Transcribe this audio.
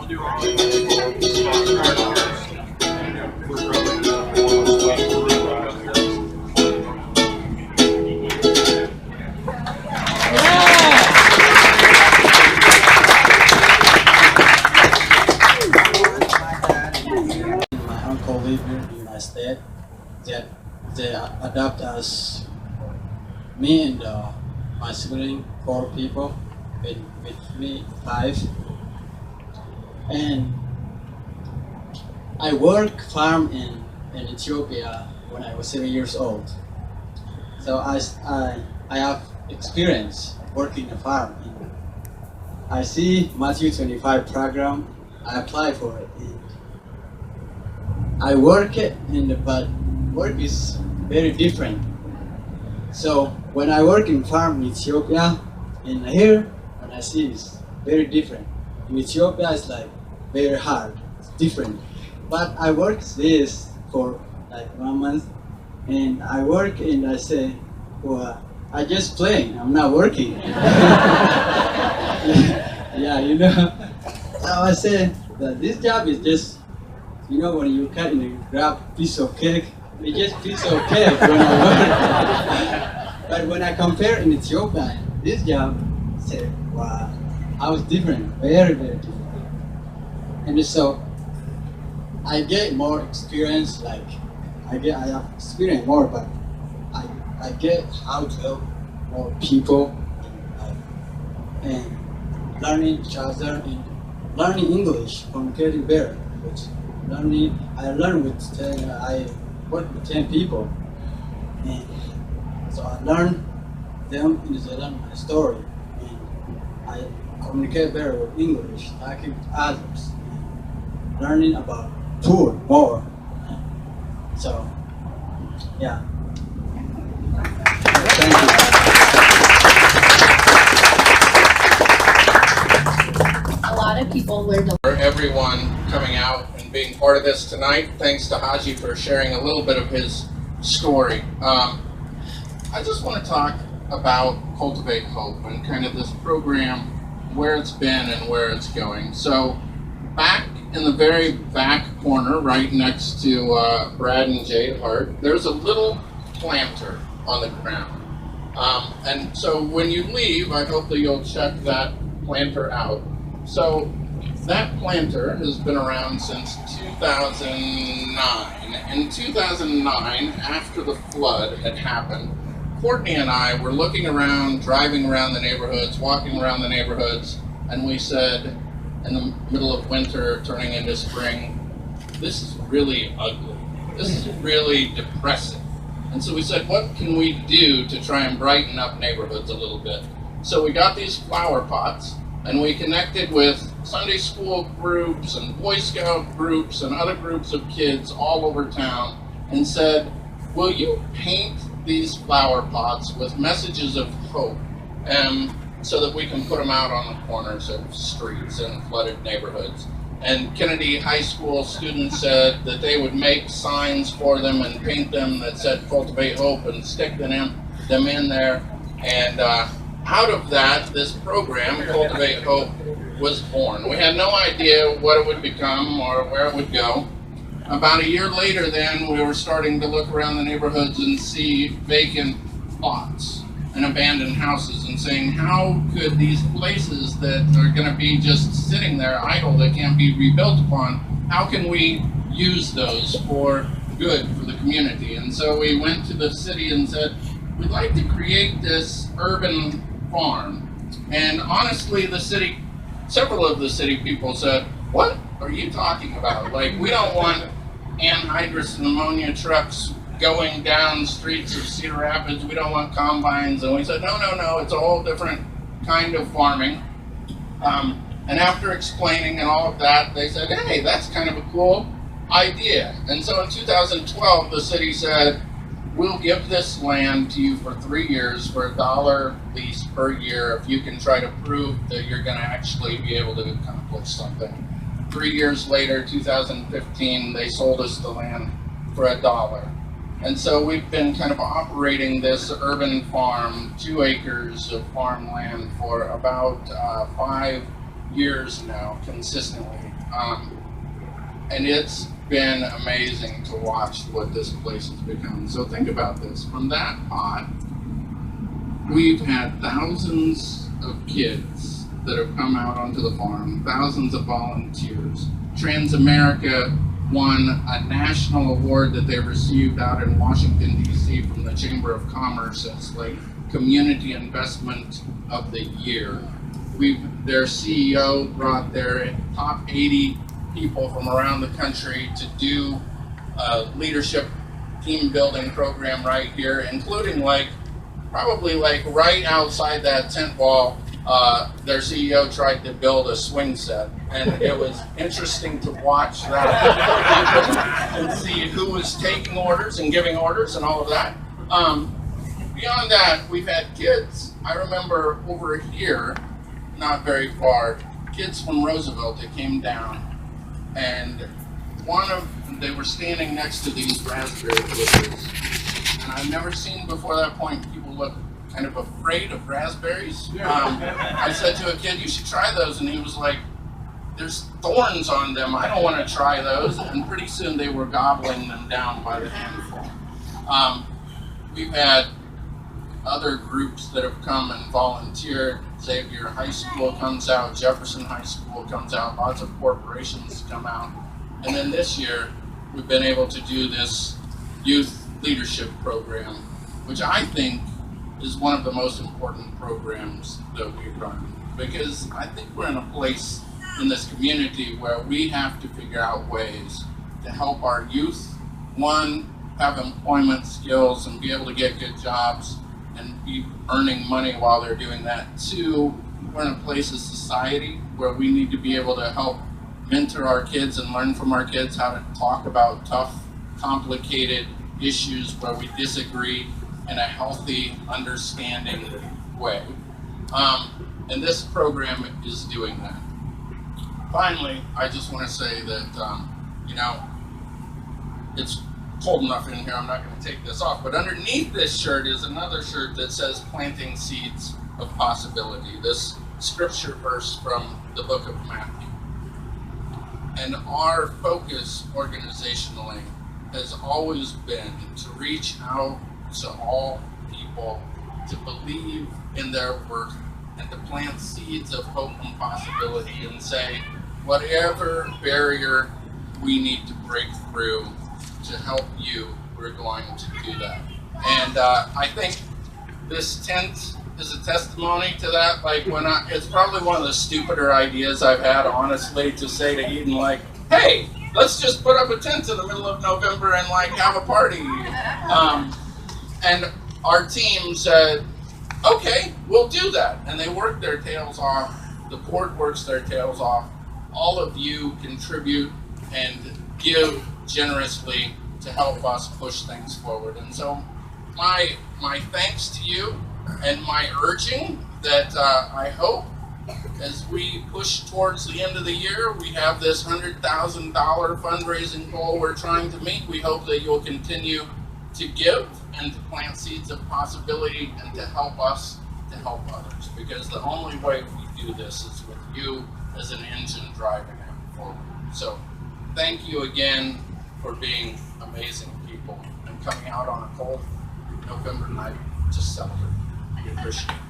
Live here in my state that they adopt us, me and my sibling, 4 people, with me 5, and I work farm in Ethiopia when I was 7 years old. So I have experience working a farm. I see Matthew 25 program. I apply for it. I work it but work is very different. So when I work in farm in Ethiopia, and here when I see it's very different. In Ethiopia it's like very hard, it's different. But I work this for like 1 month, and I work and I say, well, I just playing, I'm not working. Yeah, you know. So I say that this job is just, you know, when you cut and you grab piece of cake, it's just piece of cake when I work. But when I compare in Ethiopia, this job, say, wow, I was different, very, very different. And so I get more experience, like I have experience more, but I get how to help more people and learning each other and learning English, communicating better. I learn with I work with 10 people, and so I learn them and they learn my story, and I communicate better with English, talking to others, and learning about food more. So yeah. Thank you. A lot of people learned For everyone coming out and being part of this tonight, thanks to Haji for sharing a little bit of his story. I just want to talk about Cultivate Hope and kind of this program, where it's been and where it's going. So back in the very back corner, right next to Brad and Jade Hart, there's a little planter on the ground. And so when you leave, I hope that you'll check that planter out. So that planter has been around since 2009. In 2009, after the flood had happened, Courtney and I were looking around, driving around the neighborhoods, walking around the neighborhoods, and we said, in the middle of winter, turning into spring, this is really ugly. This is really depressing. And so we said, what can we do to try and brighten up neighborhoods a little bit? So we got these flower pots, and we connected with Sunday school groups and Boy Scout groups and other groups of kids all over town and said, will you paint these flower pots with messages of hope, so that we can put them out on the corners of streets and flooded neighborhoods? And Kennedy High School students said that they would make signs for them and paint them that said Cultivate Hope and stick them in there. And out of that, this program, Cultivate Hope, was born. We had no idea what it would become or where it would go. About a year later then, we were starting to look around the neighborhoods and see vacant lots and abandoned houses and saying, how could these places that are going to be just sitting there idle, that can't be rebuilt upon, how can we use those for good for the community? And so we went to the city and said, we'd like to create this urban farm. And honestly, the city, several of the city people said, what are you talking about? Like, we don't want anhydrous ammonia trucks going down streets of Cedar Rapids. We don't want combines. And we said, no, it's a whole different kind of farming. And after explaining and all of that, they said, hey, that's kind of a cool idea. And so in 2012, the city said, we'll give this land to you for 3 years for $1 lease per year if you can try to prove that you're going to actually be able to accomplish something. 3 years later, 2015, they sold us the land for $1. And so we've been kind of operating this urban farm, 2 acres of farmland, for about 5 years now consistently. And it's been amazing to watch what this place has become. So think about this. From that pot, we've had thousands of kids that have come out onto the farm, thousands of volunteers. Transamerica won a national award that they received out in Washington, D.C. from the Chamber of Commerce as like Community Investment of the Year. Their CEO brought their top 80 people from around the country to do a leadership team building program right here, including probably right outside that tent wall, their CEO tried to build a swing set, and it was interesting to watch that and see who was taking orders and giving orders and all of that. Beyond that, we've had kids. I remember over here, not very far, kids from Roosevelt that came down, and they were standing next to these raspberry bushes, and I've never seen before that point people look kind of afraid of raspberries. I said to a kid, "You should try those," and he was like, "There's thorns on them. I don't want to try those." And pretty soon they were gobbling them down by the handful. We've had other groups that have come and volunteered. Xavier High School comes out, Jefferson High School comes out, lots of corporations come out. And then this year, we've been able to do this youth leadership program, which I think is one of the most important programs that we run. Because I think we're in a place in this community where we have to figure out ways to help our youth, one, have employment skills and be able to get good jobs and be earning money while they're doing that. Two, we're in a place of society where we need to be able to help mentor our kids and learn from our kids how to talk about tough, complicated issues where we disagree in a healthy, understanding way. And this program is doing that. Finally, I just want to say that, it's cold enough in here, I'm not going to take this off, but underneath this shirt is another shirt that says planting seeds of possibility, this scripture verse from the book of Matthew. And our focus organizationally has always been to reach out to all people, to believe in their work, and to plant seeds of hope and possibility and say, whatever barrier we need to break through to help you, we're going to do that. And I think this tent is a testimony to that. It's probably one of the stupider ideas I've had, honestly, to say to Eden, hey, let's just put up a tent in the middle of November and have a party. And our team said, okay, we'll do that. And they worked their tails off. The board works their tails off. All of you contribute and give generously to help us push things forward. And so my thanks to you, and my urging that I hope as we push towards the end of the year, we have this $100,000 fundraising goal we're trying to meet. We hope that you'll continue to give and to plant seeds of possibility and to help us to help others, because the only way we do this is with you as an engine driving it forward. So thank you again for being amazing people and coming out on a cold November night to celebrate. We appreciate it.